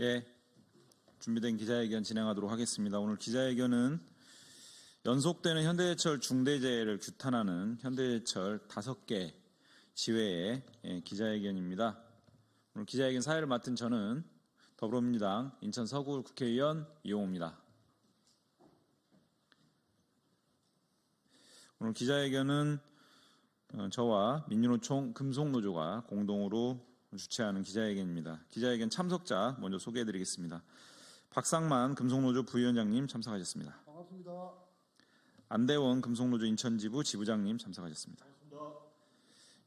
예, 준비된 기자회견 진행하도록 하겠습니다. 오늘 기자회견은 연속되는 현대제철 중대재해를 규탄하는 현대제철 5개 지회의 기자회견입니다. 오늘 기자회견 사회를 맡은 저는 더불어민주당 인천 서구 국회의원 이용호입니다. 오늘 기자회견은 저와 민주노총 금속노조가 공동으로 주최하는 기자회견입니다. 기자회견 참석자 먼저 소개해드리겠습니다. 박상만 금속노조 부위원장님 참석하셨습니다. 반갑습니다. 안대원 금속노조 인천지부 지부장님 참석하셨습니다. 반갑습니다.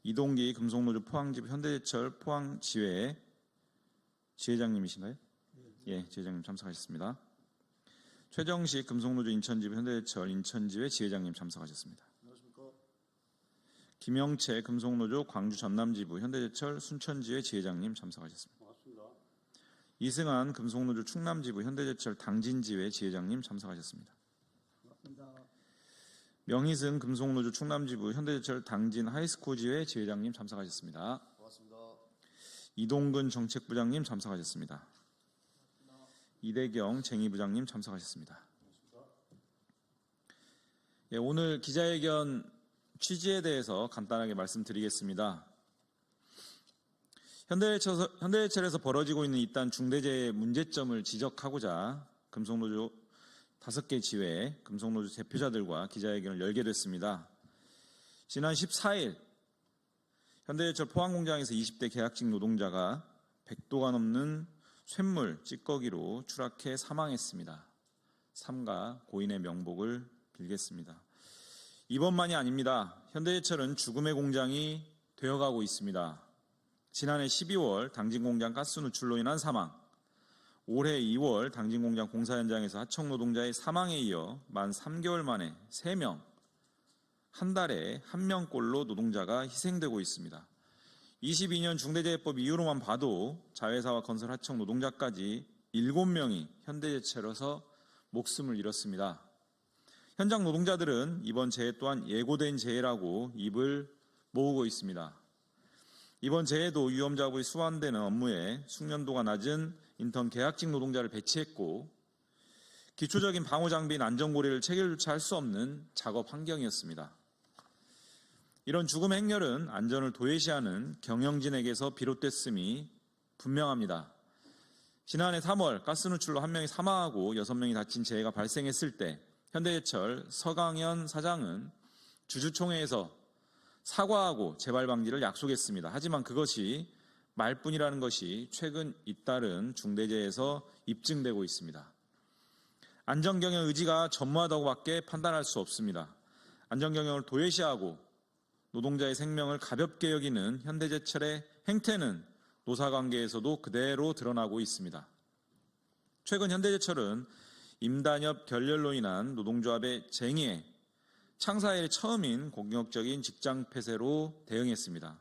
이동기 금속노조 포항지부 현대제철 포항지회 지회장님이신가요? 예, 지회장님 참석하셨습니다. 최정식 금속노조 인천지부 현대제철 인천지회 지회장님 참석하셨습니다. 안녕하십니까. 김영채 금속노조 광주 전남지부 현대제철 순천지회 지회장님 참석하셨습니다. 반갑습니다. 이승환 금속노조 충남지부 현대제철 당진지회 지회장님 참석하셨습니다. 반갑습니다. 명희승 금속노조 충남지부 현대제철 당진 하이스쿨 지회 지회장님 참석하셨습니다. 반갑습니다. 이동근 정책부장님 참석하셨습니다. 이대경 쟁의부장님 참석하셨습니다. 예, 오늘 기자회견 취지에 대해서 간단하게 말씀드리겠습니다. 현대제철에서 벌어지고 있는 이딴 중대재해 문제점을 지적하고자 금속노조 5개 지회 금속노조 대표자들과 기자회견을 열게 됐습니다. 지난 14일 현대제철 포항공장에서 20대 계약직 노동자가 100도가 넘는 쇳물 찌꺼기로 추락해 사망했습니다. 삼가 고인의 명복을 빌겠습니다. 이번만이 아닙니다. 현대제철은 죽음의 공장이 되어가고 있습니다. 지난해 12월 당진공장 가스 누출로 인한 사망, 올해 2월 당진공장 공사 현장에서 하청 노동자의 사망에 이어 만 3개월 만에 3명, 한 달에 1명꼴로 노동자가 희생되고 있습니다. 22년 중대재해법 이후로만 봐도 자회사와 건설 하청 노동자까지 7명이 현대제철에서 목숨을 잃었습니다. 현장 노동자들은 이번 재해 또한 예고된 재해라고 입을 모으고 있습니다. 이번 재해도 위험자부의 수완되는 업무에 숙련도가 낮은 인턴 계약직 노동자를 배치했고 기초적인 방호장비인 안전고리를 체결조차 할 수 없는 작업 환경이었습니다. 이런 죽음의 행렬은 안전을 도외시하는 경영진에게서 비롯됐음이 분명합니다. 지난해 3월 가스 누출로 1명이 사망하고 6명이 다친 재해가 발생했을 때 현대제철 서강현 사장은 주주총회에서 사과하고 재발 방지를 약속했습니다. 하지만 그것이 말뿐이라는 것이 최근 잇따른 중대재해에서 입증되고 있습니다. 안전경영 의지가 전무하다고밖에 판단할 수 없습니다. 안전경영을 도외시하고 노동자의 생명을 가볍게 여기는 현대제철의 행태는 노사관계에서도 그대로 드러나고 있습니다. 최근 현대제철은 임단협 결렬로 인한 노동조합의 쟁의에 창사 이래 처음인 공격적인 직장 폐쇄로 대응했습니다.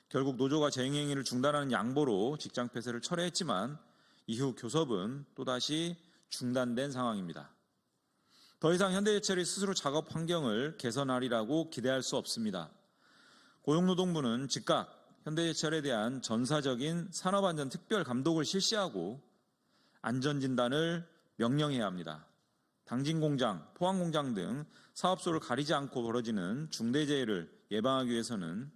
결국 노조가 쟁의행위를 중단하는 양보로 직장 폐쇄를 철회했지만 이후 교섭은 또다시 중단된 상황입니다. 더 이상 현대제철이 스스로 작업 환경을 개선하리라고 기대할 수 없습니다. 고용노동부는 즉각 현대제철에 대한 전사적인 산업안전 특별 감독을 실시하고 안전진단을 명령해야 합니다. 당진공장, 포항공장 등 사업소를 가리지 않고 벌어지는 중대재해를 예방하기 위해서는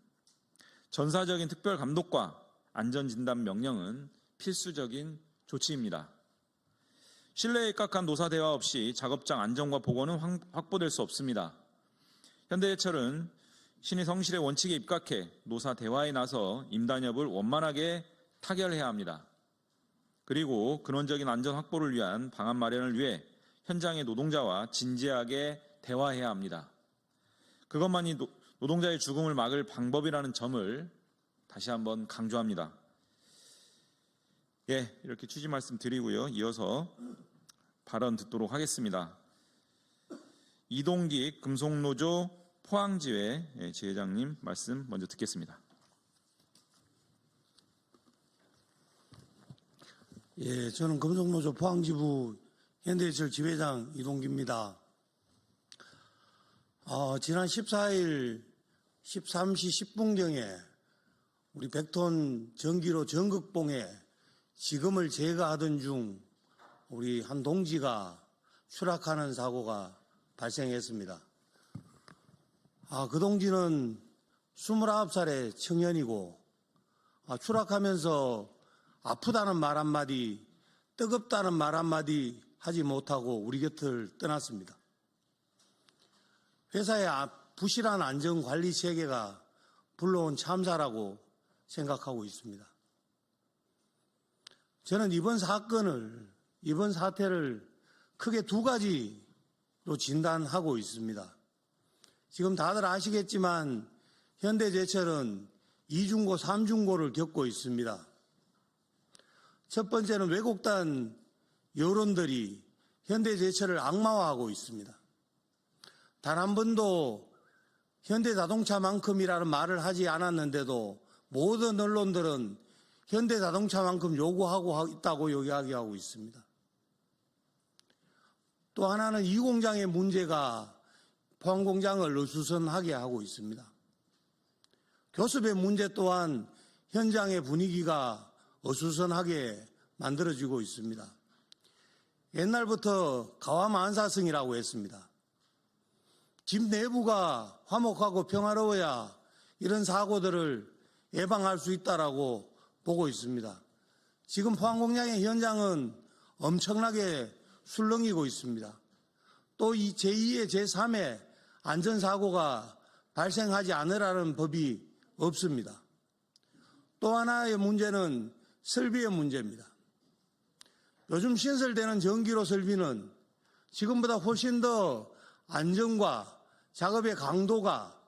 전사적인 특별 감독과 안전진단 명령은 필수적인 조치입니다. 신뢰에 입각한 노사 대화 없이 작업장 안전과 보건은 확보될 수 없습니다. 현대제철은 신의 성실의 원칙에 입각해 노사 대화에 나서 임단협을 원만하게 타결해야 합니다. 그리고 근원적인 안전 확보를 위한 방안 마련을 위해 현장의 노동자와 진지하게 대화해야 합니다. 그것만이 노동자의 죽음을 막을 방법이라는 점을 다시 한번 강조합니다. 예, 이렇게 취지 말씀 드리고요. 이어서 발언 듣도록 하겠습니다. 이동기 금속노조 포항지회 지회장님 말씀 먼저 듣겠습니다. 예, 저는 금속노조 포항지부 현대제철 지회장 이동기입니다. 지난 14일 13시 10분경에 우리 100톤 전기로 전극봉에 지금을 제거하던 중 우리 한 동지가 추락하는 사고가 발생했습니다. 그 동지는 29살의 청년이고 추락하면서 아프다는 말 한마디, 뜨겁다는 말 한마디 하지 못하고 우리 곁을 떠났습니다. 회사의 부실한 안전관리 체계가 불러온 참사라고 생각하고 있습니다. 저는 이번 사태를 크게 두 가지로 진단하고 있습니다. 지금 다들 아시겠지만 현대제철은 2중고, 3중고를 겪고 있습니다. 첫 번째는 왜곡된 여론들이 현대제철을 악마화하고 있습니다. 단 한 번도 현대자동차만큼이라는 말을 하지 않았는데도 모든 언론들은 현대자동차만큼 요구하고 있다고 이야기하고 있습니다. 또 하나는 이 공장의 문제가 포항공장을 어수선하게 하고 있습니다. 교습의 문제 또한 현장의 분위기가 어수선하게 만들어지고 있습니다. 옛날부터 가와만사성이라고 했습니다. 집 내부가 화목하고 평화로워야 이런 사고들을 예방할 수 있다라고 보고 있습니다. 지금 포항공장의 현장은 엄청나게 술렁이고 있습니다. 또 이 제2의 제3의 안전사고가 발생하지 않으라는 법이 없습니다. 또 하나의 문제는 설비의 문제입니다. 요즘 신설되는 전기로 설비는 지금보다 훨씬 더 안전과 작업의 강도가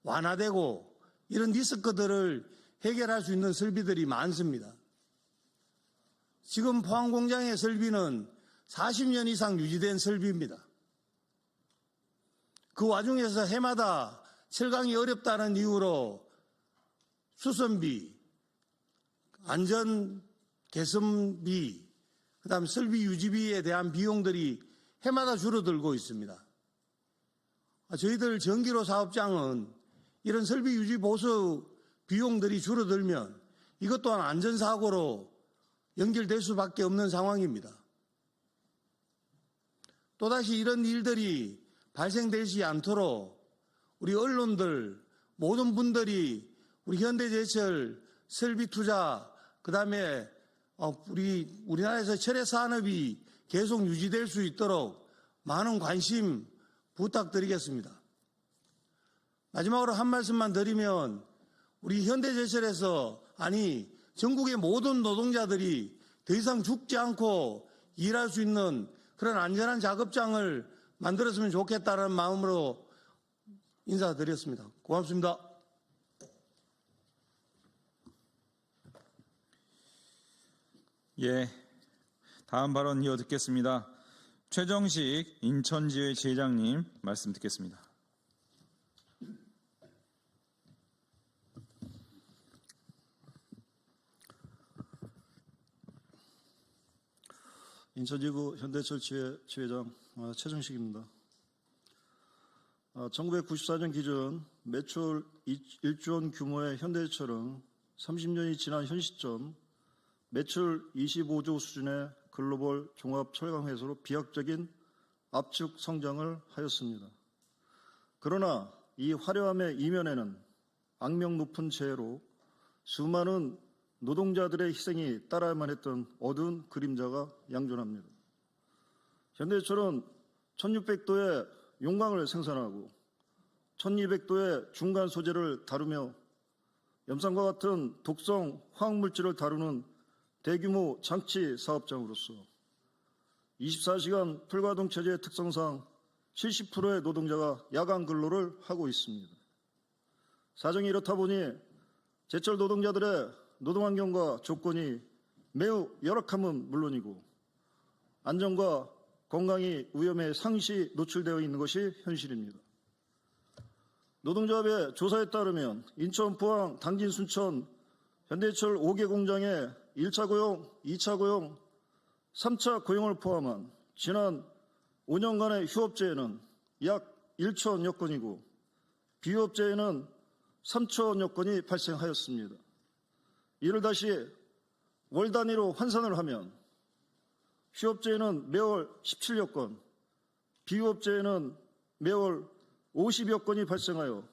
완화되고 이런 리스크들을 해결할 수 있는 설비들이 많습니다. 지금 포항공장의 설비는 40년 이상 유지된 설비입니다. 그 와중에서 해마다 철강이 어렵다는 이유로 수선비, 안전 개선비, 그다음 설비 유지비에 대한 비용들이 해마다 줄어들고 있습니다. 저희들 전기로 사업장은 이런 설비 유지 보수 비용들이 줄어들면 이것 또한 안전사고로 연결될 수밖에 없는 상황입니다. 또다시 이런 일들이 발생되지 않도록 우리 언론들 모든 분들이 우리 현대제철 설비 투자 그다음에 우리나라에서 철의 산업이 계속 유지될 수 있도록 많은 관심 부탁드리겠습니다. 마지막으로 한 말씀만 드리면 우리 현대제철에서 전국의 모든 노동자들이 더 이상 죽지 않고 일할 수 있는 그런 안전한 작업장을 만들었으면 좋겠다는 마음으로 인사드렸습니다. 고맙습니다. 예, 다음 발언 이어 듣겠습니다. 최정식 인천지회 지회장님 말씀 듣겠습니다. 인천지구 현대철 지회장 최정식입니다. 1994년 기준 매출 1조 원 규모의 현대철은 30년이 지난 현 시점 매출 25조 수준의 글로벌 종합 철강 회사로 비약적인 압축 성장을 하였습니다. 그러나 이 화려함의 이면에는 악명 높은 재해로 수많은 노동자들의 희생이 따라야만 했던 어두운 그림자가 양존합니다. 현대철은 1600도의 용광을 생산하고 1200도의 중간 소재를 다루며 염산과 같은 독성 화학물질을 다루는 대규모 장치 사업장으로서 24시간 풀가동 체제의 특성상 70%의 노동자가 야간 근로를 하고 있습니다. 사정이 이렇다 보니 제철 노동자들의 노동환경과 조건이 매우 열악함은 물론이고 안전과 건강이 위험에 상시 노출되어 있는 것이 현실입니다. 노동조합의 조사에 따르면 인천, 포항, 당진, 순천, 현대철 5개 공장의 1차 고용, 2차 고용, 3차 고용을 포함한 지난 5년간의 휴업재해는 약 1천여 건이고 비휴업재해는 3천여 건이 발생하였습니다. 이를 다시 월 단위로 환산을 하면 휴업제에는 매월 17여 건, 비휴업제에는 매월 50여 건이 발생하여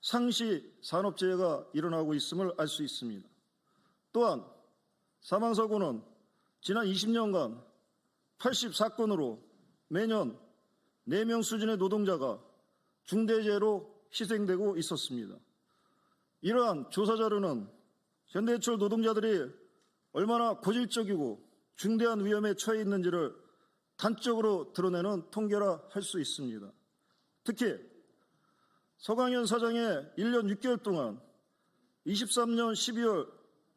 상시 산업재해가 일어나고 있음을 알 수 있습니다. 또한 사망사고는 지난 20년간 84건으로 매년 4명 수준의 노동자가 중대재해로 희생되고 있었습니다. 이러한 조사 자료는 현대해철 노동자들이 얼마나 고질적이고 중대한 위험에 처해 있는지를 단적으로 드러내는 통계라 할 수 있습니다. 특히 서강현 사장의 1년 6개월 동안 23년 12월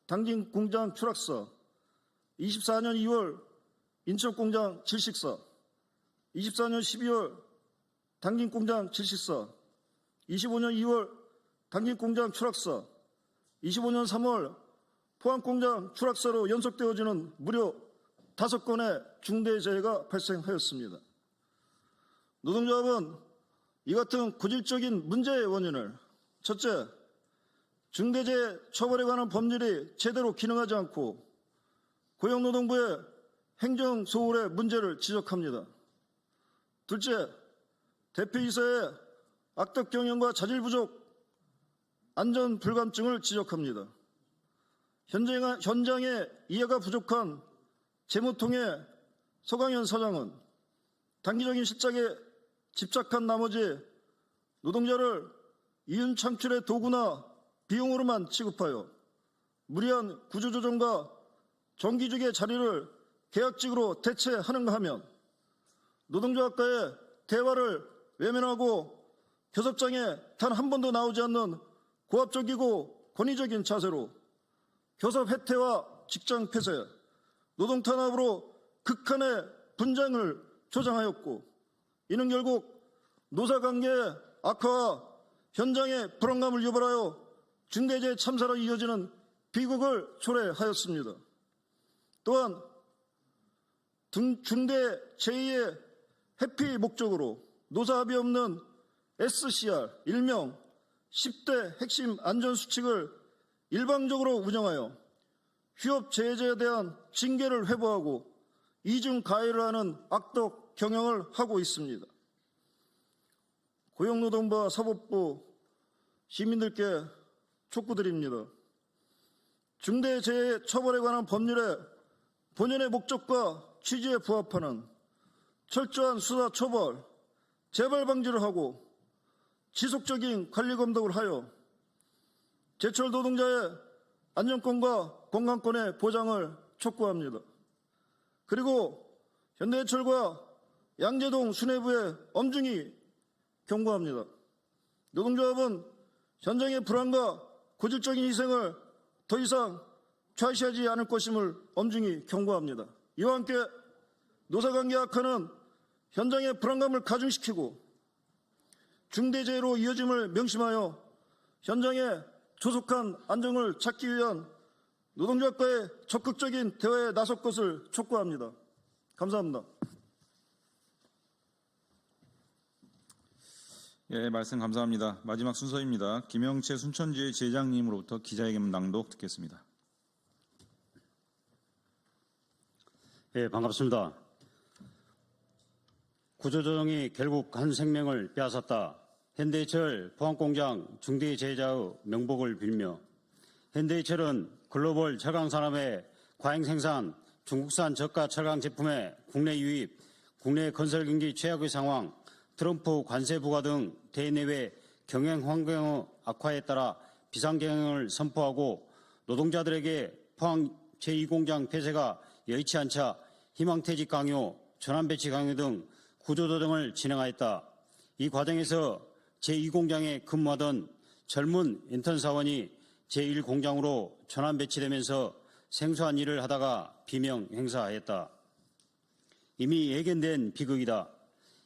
당진 공장 추락사, 24년 2월 인천 공장 질식사, 24년 12월 당진 공장 질식사, 25년 2월 당진 공장 추락사, 25년 3월 포항 공장 추락사로 연속되어지는 무려 5건의 중대재해가 발생하였습니다. 노동조합은 이 같은 고질적인 문제의 원인을 첫째, 중대재해 처벌에 관한 법률이 제대로 기능하지 않고 고용노동부의 행정소홀의 문제를 지적합니다. 둘째, 대표이사의 악덕 경영과 자질 부족, 안전 불감증을 지적합니다. 현장에 이해가 부족한 재무통의 서강현 사장은 단기적인 실적에 집착한 나머지 노동자를 이윤 창출의 도구나 비용으로만 취급하여 무리한 구조조정과 정기직의 자리를 계약직으로 대체하는가 하면 노동조합과의 대화를 외면하고 교섭장에 단 한 번도 나오지 않는 고압적이고 권위적인 자세로 교섭 해태와 직장 폐쇄, 노동 탄압으로 극한의 분쟁을 조장하였고 이는 결국 노사관계의 악화와 현장의 불안감을 유발하여 중대재해 참사로 이어지는 비극을 초래하였습니다. 또한 중대재해의 회피 목적으로 노사합의 없는 SCR, 일명 10대 핵심 안전수칙을 일방적으로 운영하여 휴업재해제에 대한 징계를 회부하고 이중 가해를 하는 악덕 경영을 하고 있습니다. 고용노동부와 사법부, 시민들께 촉구드립니다. 중대재해 처벌에 관한 법률의 본연의 목적과 취지에 부합하는 철저한 수사 처벌, 재발 방지를 하고 지속적인 관리 감독을 하여 제철 노동자의 안전권과 건강권의 보장을 촉구합니다. 그리고 현대해철과 양재동 수뇌부에 엄중히 경고합니다. 노동조합은 현장의 불안과 고질적인 희생을 더 이상 좌시하지 않을 것임을 엄중히 경고합니다. 이와 함께 노사관계 악화는 현장의 불안감을 가중시키고 중대재해로 이어짐을 명심하여 현장의 조속한 안정을 찾기 위한 노동조합과의 적극적인 대화에 나설 것을 촉구합니다. 감사합니다. 예, 말씀 감사합니다. 마지막 순서입니다. 김영채 순천지회 지회장님으로부터 기자회견 낭독 듣겠습니다. 예, 반갑습니다. 구조조정이 결국 한 생명을 빼앗았다. 현대해철 포항공장 중대재해자의 명복을 빌며 현대해철은 글로벌 철강산업의 과잉생산, 중국산 저가 철강 제품의 국내 유입, 국내 건설경기 최악의 상황, 트럼프 관세 부과 등 대내외 경영 환경의 악화에 따라 비상경영을 선포하고 노동자들에게 포항 제2공장 폐쇄가 여의치 않자 희망퇴직 강요, 전환배치 강요 등 구조조정을 진행하였다. 이 과정에서 제2공장에 근무하던 젊은 인턴 사원이 제1공장으로 전환배치되면서 생소한 일을 하다가 비명 행사하였다. 이미 예견된 비극이다.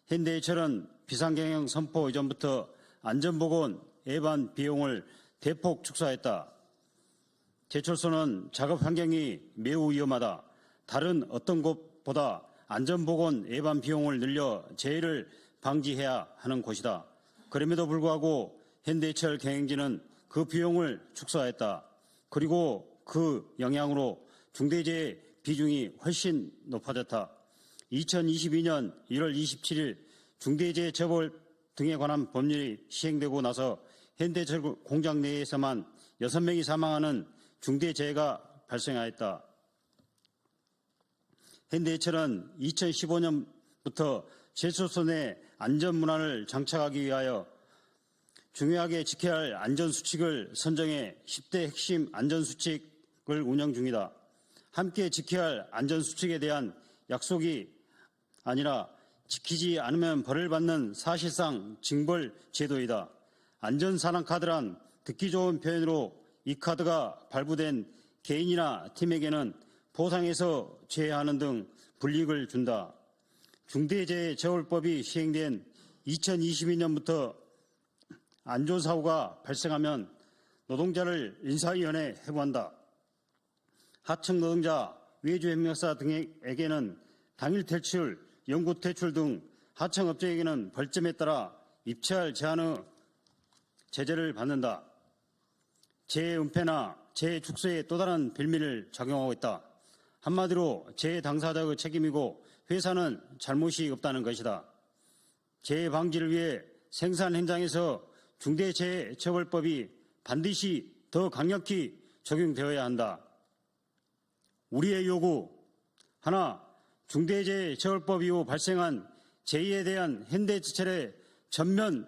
현대해철은 비상경영 선포 이전부터 안전보건 예반 비용을 대폭 축소했다. 제철소는 작업 환경이 매우 위험하다. 다른 어떤 곳보다 안전보건 예반 비용을 늘려 재해를 방지해야 하는 곳이다. 그럼에도 불구하고 현대해철 경영진은 그 비용을 축소했다. 그리고 그 영향으로 중대재해 비중이 훨씬 높아졌다. 2022년 1월 27일 중대재해 처벌 등에 관한 법률이 시행되고 나서 현대철 공장 내에서만 6명이 사망하는 중대재해가 발생하였다. 현대해철은 2015년부터 제초소 내 안전문화를 장착하기 위하여 중요하게 지켜야 할 안전수칙을 선정해 10대 핵심 안전수칙을 운영 중이다. 함께 지켜야 할 안전수칙에 대한 약속이 아니라 지키지 않으면 벌을 받는 사실상 징벌 제도이다. 안전사랑카드란 듣기 좋은 표현으로 이 카드가 발부된 개인이나 팀에게는 보상에서 제외하는 등 불이익을 준다. 중대재해처벌법이 시행된 2022년부터 안전사고가 발생하면 노동자를 인사위원회에 해부한다. 하청 노동자, 외주협력사 등에게는 당일 퇴출, 영구 퇴출 등 하청업체에게는 벌점에 따라 입찰 제한의 제재를 받는다. 재은폐나 재축소에 또 다른 빌미를 작용하고 있다. 한마디로 재해 당사자의 책임이고 회사는 잘못이 없다는 것이다. 재해 방지를 위해 생산 현장에서 중대재해처벌법이 반드시 더 강력히 적용되어야 한다. 우리의 요구 하나, 중대재해처벌법 이후 발생한 재해에 대한 현대제철의 전면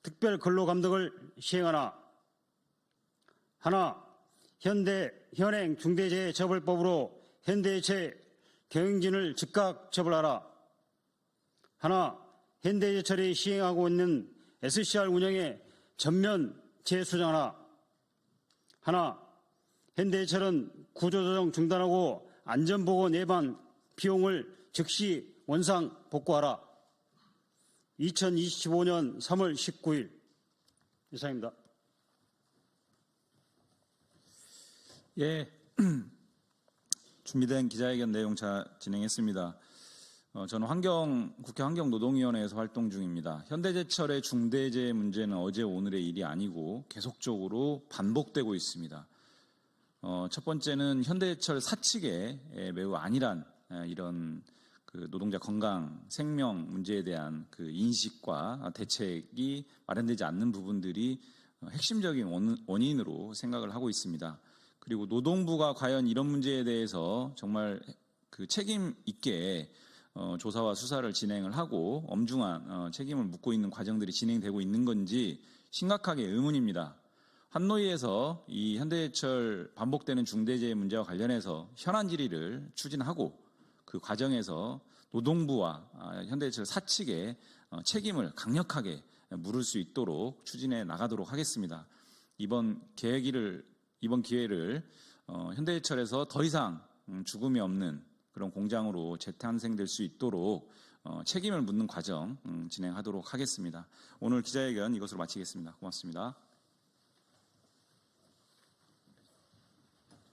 특별 근로감독을 시행하라. 하나, 현행 중대재해처벌법으로 현대제철 경영진을 즉각 처벌하라. 하나, 현대제철이 시행하고 있는 SCR 운영에 전면 재수정하라. 하나, 현대제철은 구조조정 중단하고 안전보건 예방 비용을 즉시 원상 복구하라. 2025년 3월 19일 이상입니다. 예, 준비된 기자회견 내용 진행했습니다. 저는 국회 환경노동위원회에서 활동 중입니다. 현대제철의 중대재해 문제는 어제 오늘의 일이 아니고 계속적으로 반복되고 있습니다. 첫 번째는 현대제철 사측에 매우 안일한 이런 그 노동자 건강, 생명 문제에 대한 그 인식과 대책이 마련되지 않는 부분들이 핵심적인 원인으로 생각을 하고 있습니다. 그리고 노동부가 과연 이런 문제에 대해서 정말 그 책임 있게 조사와 수사를 진행을 하고 엄중한 책임을 묻고 있는 과정들이 진행되고 있는 건지 심각하게 의문입니다. 환노위에서 이 현대제철 반복되는 중대재해 문제와 관련해서 현안 질의를 추진하고 그 과정에서 노동부와 현대제철 사측의 책임을 강력하게 물을 수 있도록 추진해 나가도록 하겠습니다. 이번 기회를 현대제철에서 더 이상 죽음이 없는 그런 공장으로 재탄생될 수 있도록 책임을 묻는 과정 진행하도록 하겠습니다. 오늘 기자회견 이것으로 마치겠습니다. 고맙습니다.